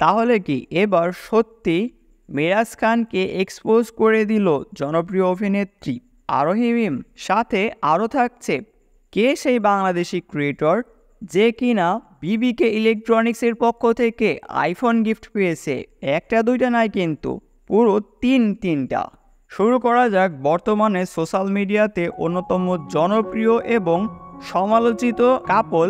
তাহলে কি এবার সত্যি মেরাজ খানকে এক্সপোজ করে দিল জনপ্রিয় অভিনেত্রী আরোহী মিম? সাথে আরও থাকছে কে সেই বাংলাদেশি ক্রিয়েটর যে কিনা বিবিকে ইলেকট্রনিক্সের পক্ষ থেকে আইফোন গিফট পেয়েছে। একটা দুইটা নয় কিন্তু পুরো তিনটা। শুরু করা যাক বর্তমানে সোশ্যাল মিডিয়াতে অন্যতম জনপ্রিয় এবং সমালোচিত কাপল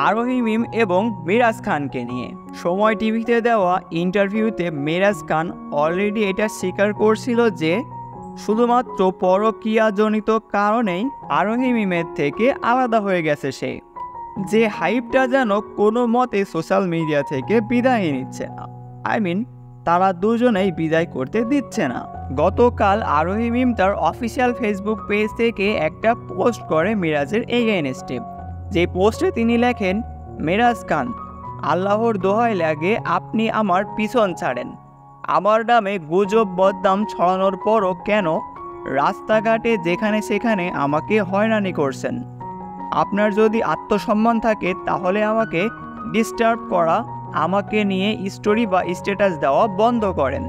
আরোহী মিম এবং মেরাজ খানকে নিয়ে। সময় টিভিতে দেওয়া ইন্টারভিউতে মেরাজ খান অলরেডি এটা স্বীকার করছিল যে শুধুমাত্র পরকীয়াজনিত কারণেই আরোহী মিমের থেকে আলাদা হয়ে গেছে সে, যে হাইপটা যেন কোনো মতে সোশ্যাল মিডিয়া থেকে বিদায় নিচ্ছে না। তারা দুজনেই বিদায় করতে দিচ্ছে না। গতকাল আরোহী মিম তার অফিসিয়াল ফেসবুক পেজ থেকে একটা পোস্ট করে মেরাজের এগেইনস্টে। যে পোস্টে তিনি লেখেন, মেরাজ খান, আল্লাহর দোহাই লাগে আপনি আমার পিছন ছাড়েন। আমার নামে গুজব বদনাম ছড়ানোর পরও কেন রাস্তাঘাটে যেখানে সেখানে আমাকে হয়রানি করছেন? আপনার যদি আত্মসম্মান থাকে তাহলে আমাকে ডিস্টার্ব করা, আমাকে নিয়ে স্টোরি বা স্ট্যাটাস দেওয়া বন্ধ করেন।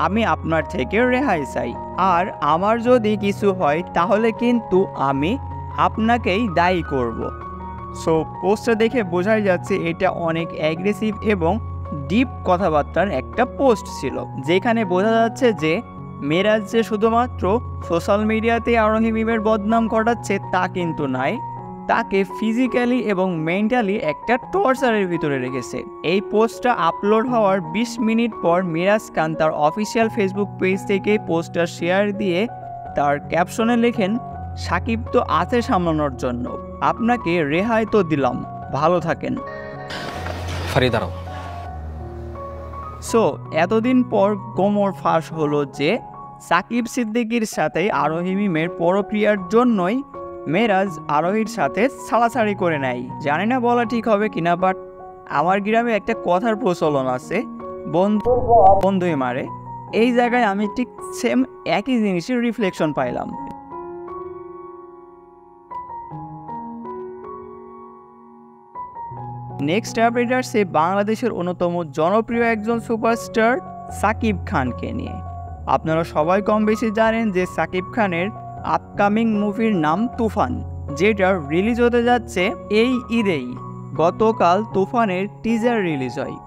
আমি আপনার থেকে রেহাই চাই। আর আমার যদি কিছু হয় তাহলে কিন্তু আমি আপনাকেই দায়ী করব। সো পোস্টটা দেখে বোঝাই যাচ্ছে এটা অনেক অ্যাগ্রেসিভ এবং ডিপ কথাবার্তার একটা পোস্ট ছিল, যেখানে বোঝা যাচ্ছে যে মেরাজ যে শুধুমাত্র সোশ্যাল মিডিয়াতে আরোহী মিমের বদনাম ঘটাচ্ছে তা কিন্তু নয়, তাকে ফিজিক্যালি এবং মেন্টালি একটা টর্চারের ভিতরে রেখেছে। এই পোস্টটা আপলোড হওয়ার 20 মিনিট পর মেরাজ খান তার অফিসিয়াল ফেসবুক পেজ থেকে পোস্টটা শেয়ার দিয়ে তার ক্যাপশনে লেখেন, সাকিব তো আছে সামলানোর জন্য, আপনাকে রেহাই তো দিলাম, ভালো থাকেন। সো এতদিন পর গোমর ফাঁস হলো যে সাকিব সিদ্দিকীর সাথে আরোহী মিমের পরক্রিয়ার জন্যই মেরাজ আরোহীর সাথে ছাড়াছাড়ি করে নেয়। জানি না বলা ঠিক হবে কিনা, বাট আমার গ্রামে একটা কথার প্রচলন আছে, বন্ধুই মারে। এই জায়গায় আমি ঠিক সেম একই জিনিসের রিফ্লেকশন পাইলাম। নেক্সট আপডেট আসছে বাংলাদেশের অন্যতম জনপ্রিয় একজন সুপারস্টার সাকিব খানকে নিয়ে। আপনারা সবাই কম বেশি জানেন যে সাকিব খানের আপকামিং মুভির নাম তুফান, যেটা রিলিজ হতে যাচ্ছে এই ঈদেই। গতকাল তুফানের টিজার রিলিজ হয়।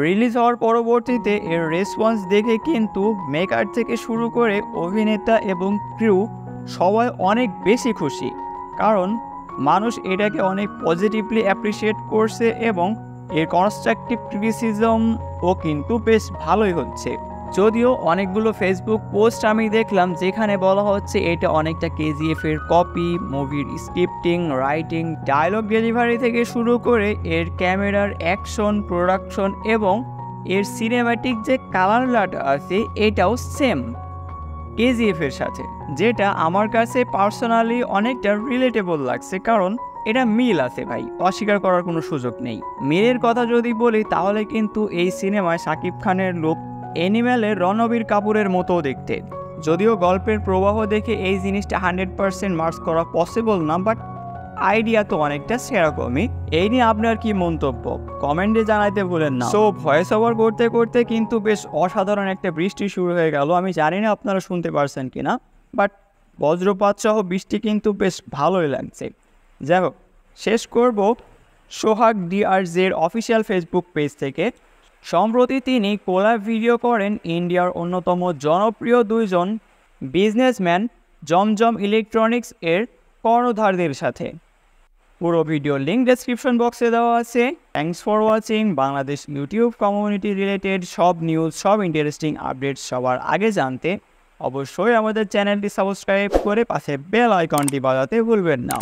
রিলিজ হওয়ার পরবর্তীতে এর রেসপন্স দেখে কিন্তু মেকার থেকে শুরু করে অভিনেতা এবং ক্রু সবাই অনেক বেশি খুশি, কারণ মানুষ এটাকে অনেক পজিটিভলি অ্যাপ্রিসিয়েট করছে এবং এর কনস্ট্রাকটিভ ক্রিটিসিজমও কিন্তু বেশ ভালোই হচ্ছে। যদিও অনেকগুলো ফেসবুক পোস্ট আমি দেখলাম যেখানে বলা হচ্ছে এটা অনেকটা কেজিএফ এর কপি, মুভির স্ক্রিপ্টিং, রাইটিং, ডায়লগ ডেলিভারি থেকে শুরু করে এর ক্যামেরার অ্যাকশন, প্রোডাকশন এবং এর সিনেম্যাটিক যে কালারটা আছে এটাও সেম কেজিএফ এর সাথে, যেটা আমার কাছে পার্সোনালি অনেকটা রিলেটেবল লাগছে, কারণ এটা মিল আছে ভাই, অস্বীকার করার কোনো সুযোগ নেই। মিলের কথা যদি বলি তাহলে কিন্তু এই সিনেমায় সাকিব খানের লুক অ্যানিমেলের রণবীর কাপুরের মতো দেখতে। যদিও গল্পের প্রবাহ দেখে এই জিনিসটা 100% মার্কস করা পসিবল না, বাট আইডিয়া তো অনেকটা সেরকমই। এই নিয়ে আপনার কি মন্তব্য কমেন্টে জানাইতে ভুলেন না। সো ভয়েস ওভার করতে করতে কিন্তু বেশ অসাধারণ একটা বৃষ্টি শুরু হয়ে গেল। আমি জানি না আপনারা শুনতে পারছেন কিনা, বাট বজ্রপাত সহ বৃষ্টি কিন্তু বেশ ভালোই লাগছে। যাই হোক, শেষ করব সোহাগ DRZ অফিসিয়াল ফেসবুক পেজ থেকে। সম্প্রতি তিনি কোলাব ভিডিও করেন ইন্ডিয়ার অন্যতম জনপ্রিয় দুইজন বিজনেসম্যান জমজম ইলেকট্রনিক্স এর কর্ণধারদের সাথে। পুরো ভিডিও লিঙ্ক ডেসক্রিপশন বক্সে দেওয়া আছে। Thanks for watching. Bangladesh YouTube community related সব নিউজ, সব ইন্টারেস্টিং আপডেটস সবার আগে জানতে অবশ্যই আমাদের চ্যানেলটি সাবস্ক্রাইব করে পাশে বেল আইকনটি বাজাতে ভুলবেন না।